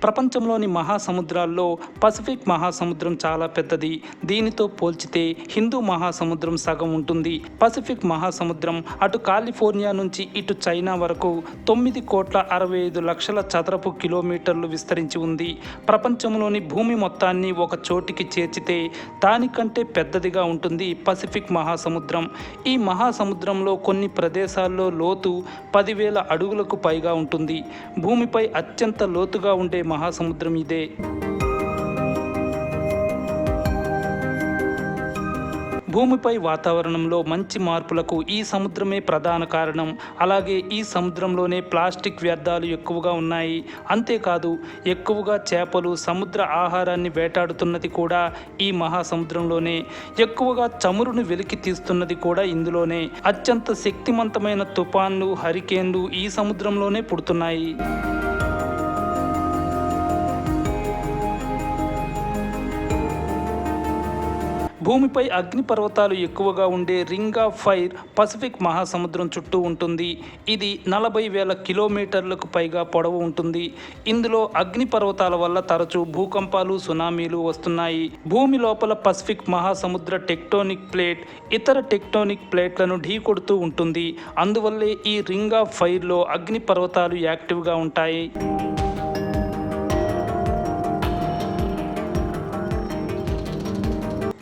ప్రపంచంలోని మహాసముద్రాల్లో పసిఫిక్ మహాసముద్రం చాలా పెద్దది. దీనితో పోల్చితే హిందూ మహాసముద్రం సగం ఉంటుంది. పసిఫిక్ మహాసముద్రం అటు కాలిఫోర్నియా నుంచి ఇటు చైనా వరకు 9,65,00,000 చదరపు కిలోమీటర్లు విస్తరించి ఉంది. ప్రపంచంలోని భూమి మొత్తాన్ని ఒక చోటికి చేర్చితే దానికంటే పెద్దదిగా ఉంటుంది పసిఫిక్ మహాసముద్రం. ఈ మహాసముద్రంలో కొన్ని ప్రదేశాల్లో లోతు 10,000 అడుగులకు పైగా ఉంటుంది. భూమిపై అత్యంత లోతుగా ఉండే మహాసముద్రం ఇదే. భూమిపై వాతావరణంలో మంచి మార్పులకు ఈ సముద్రమే ప్రధాన కారణం. అలాగే ఈ సముద్రంలోనే ప్లాస్టిక్ వ్యర్థాలు ఎక్కువగా ఉన్నాయి. అంతేకాదు ఎక్కువగా చేపలు సముద్ర ఆహారాన్ని వేటాడుతున్నది కూడా ఈ మహాసముద్రంలోనే. ఎక్కువగా చమురును వెలికి తీస్తున్నది కూడా ఇందులోనే. అత్యంత శక్తివంతమైన తుఫాన్లు, హరికేన్లు ఈ సముద్రంలోనే పుడుతున్నాయి. భూమిపై అగ్నిపర్వతాలు ఎక్కువగా ఉండే రింగ్ ఆఫ్ ఫైర్ పసిఫిక్ మహాసముద్రం చుట్టూ ఉంటుంది. ఇది 40,000 కిలోమీటర్లకు పైగా పొడవు ఉంటుంది. ఇందులో అగ్నిపర్వతాల వల్ల తరచూ భూకంపాలు, సునామీలు వస్తున్నాయి. భూమి లోపల పసిఫిక్ మహాసముద్ర టెక్టోనిక్ ప్లేట్ ఇతర టెక్టోనిక్ ప్లేట్లను ఢీకొడుతూ ఉంటుంది. అందువల్లే ఈ రింగ్ ఆఫ్ ఫైర్లో అగ్నిపర్వతాలు యాక్టివ్గా ఉంటాయి.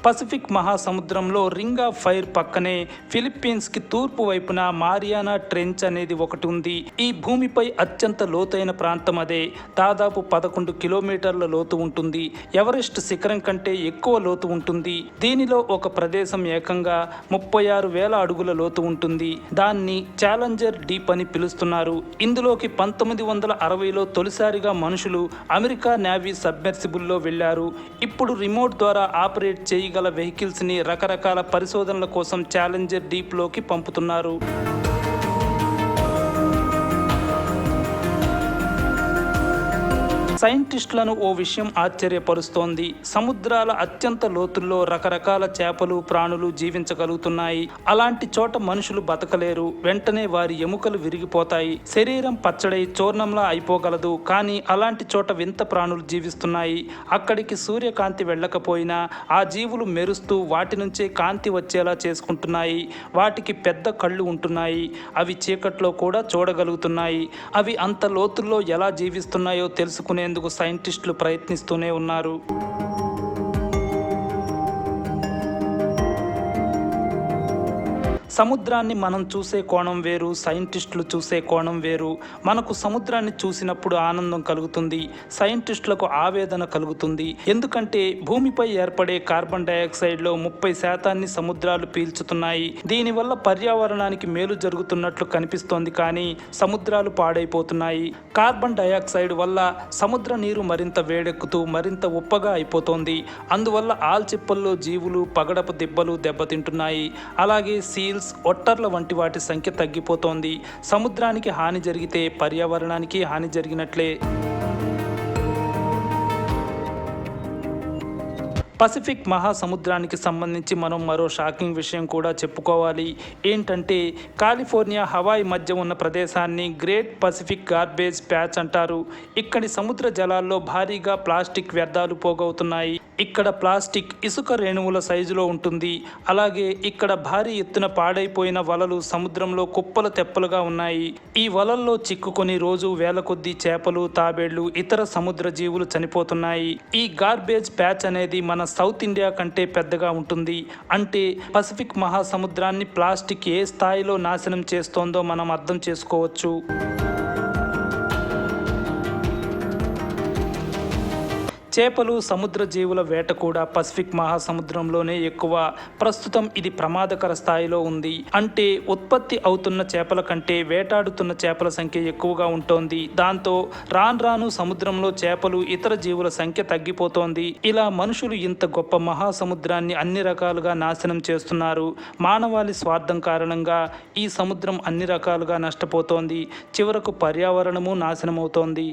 పసిఫిక్ మహాసముద్రంలో రింగ్ ఆఫ్ ఫైర్ పక్కనే ఫిలిప్పీన్స్కి తూర్పు వైపున మారియానా ట్రెంచ్ అనేది ఒకటి ఉంది. ఈ భూమిపై అత్యంత లోతైన ప్రాంతం అదే. దాదాపు 11 కిలోమీటర్ల లోతు ఉంటుంది. ఎవరెస్ట్ శిఖరం కంటే ఎక్కువ లోతు ఉంటుంది. దీనిలో ఒక ప్రదేశం ఏకంగా 36,000 అడుగుల లోతు ఉంటుంది. దాన్ని ఛాలెంజర్ డీప్ అని పిలుస్తున్నారు. ఇందులోకి 1960లో తొలిసారిగా మనుషులు అమెరికా నేవీ సబ్మెర్సిబుల్లో వెళ్లారు. ఇప్పుడు రిమోట్ ద్వారా ఆపరేట్ చేయగల వెహికల్స్ని రకరకాల పరిశోధనల కోసం ఛాలెంజర్ డీప్లోకి పంపుతున్నారు. సైంటిస్టులను ఓ విషయం ఆశ్చర్యపరుస్తోంది. సముద్రాల అత్యంత లోతుల్లో రకరకాల చేపలు, ప్రాణులు జీవించగలుగుతున్నాయి. అలాంటి చోట మనుషులు బతకలేరు. వెంటనే వారి ఎముకలు విరిగిపోతాయి. శరీరం పచ్చడై చూర్ణంలా అయిపోగలదు. కానీ అలాంటి చోట వింత ప్రాణులు జీవిస్తున్నాయి. అక్కడికి సూర్యకాంతి వెళ్ళకపోయినా ఆ జీవులు మెరుస్తూ వాటి నుంచే కాంతి వచ్చేలా చేసుకుంటున్నాయి. వాటికి పెద్ద కళ్ళు ఉంటున్నాయి. అవి చీకట్లో కూడా చూడగలుగుతున్నాయి. అవి అంత లోతుల్లో ఎలా జీవిస్తున్నాయో తెలుసుకునే సైంటిస్టులు ప్రయత్నిస్తూనే ఉన్నారు. సముద్రాన్ని మనం చూసే కోణం వేరు, సైంటిస్టులు చూసే కోణం వేరు. మనకు సముద్రాన్ని చూసినప్పుడు ఆనందం కలుగుతుంది, సైంటిస్టులకు ఆవేదన కలుగుతుంది. ఎందుకంటే భూమిపై ఏర్పడే కార్బన్ డయాక్సైడ్లో 30% సముద్రాలు పీల్చుతున్నాయి. దీనివల్ల పర్యావరణానికి మేలు జరుగుతున్నట్లు కనిపిస్తోంది, కానీ సముద్రాలు పాడైపోతున్నాయి. కార్బన్ డయాక్సైడ్ వల్ల సముద్ర నీరు మరింత వేడెక్కుతూ మరింత ఉప్పగా అయిపోతోంది. అందువల్ల ఆల్చిప్పల్లో జీవులు, పగడపు దిబ్బలు దెబ్బతింటున్నాయి. అలాగే సీల్స్, ఒట్టర్ల వంటి వాటి సంఖ్య తగ్గిపోతోంది. సముద్రానికి హాని జరిగితే పర్యావరణానికి హాని జరిగినట్లే. పసిఫిక్ మహాసముద్రానికి సంబంధించి మనం మరో షాకింగ్ విషయం కూడా చెప్పుకోవాలి. ఏంటంటే కాలిఫోర్నియా, హవాయి మధ్య ఉన్న ప్రదేశాన్ని గ్రేట్ పసిఫిక్ గార్బేజ్ ప్యాచ్ అంటారు. ఇక్కడి సముద్ర జలాల్లో భారీగా ప్లాస్టిక్ వ్యర్థాలు పోగవుతున్నాయి. ఇక్కడ ప్లాస్టిక్ ఇసుక రేణువుల సైజులో ఉంటుంది. అలాగే ఇక్కడ భారీ ఎత్తున పాడైపోయిన వలలు సముద్రంలో కుప్పలు తెప్పలుగా ఉన్నాయి. ఈ వలల్లో చిక్కుకొని రోజు వేల కొద్దీ చేపలు, తాబేళ్లు, ఇతర సముద్ర జీవులు చనిపోతున్నాయి. ఈ గార్బేజ్ ప్యాచ్ అనేది మన సౌత్ ఇండియా కంటే పెద్దగా ఉంటుంది. అంటే పసిఫిక్ మహాసముద్రాన్ని ప్లాస్టిక్ ఏ స్థాయిలో నాశనం చేస్తోందో మనం అర్థం చేసుకోవచ్చు. చేపలు, సముద్ర జీవుల వేట కూడా పసిఫిక్ మహాసముద్రంలోనే ఎక్కువ. ప్రస్తుతం ఇది ప్రమాదకర స్థాయిలో ఉంది. అంటే ఉత్పత్తి అవుతున్న చేపల కంటే వేటాడుతున్న చేపల సంఖ్య ఎక్కువగా ఉంటోంది. దాంతో రాను సముద్రంలో చేపలు, ఇతర జీవుల సంఖ్య తగ్గిపోతోంది. ఇలా మనుషులు ఇంత గొప్ప మహాసముద్రాన్ని అన్ని రకాలుగా నాశనం చేస్తున్నారు. మానవాళి స్వార్థం కారణంగా ఈ సముద్రం అన్ని రకాలుగా నష్టపోతోంది. చివరకు పర్యావరణము నాశనమవుతోంది.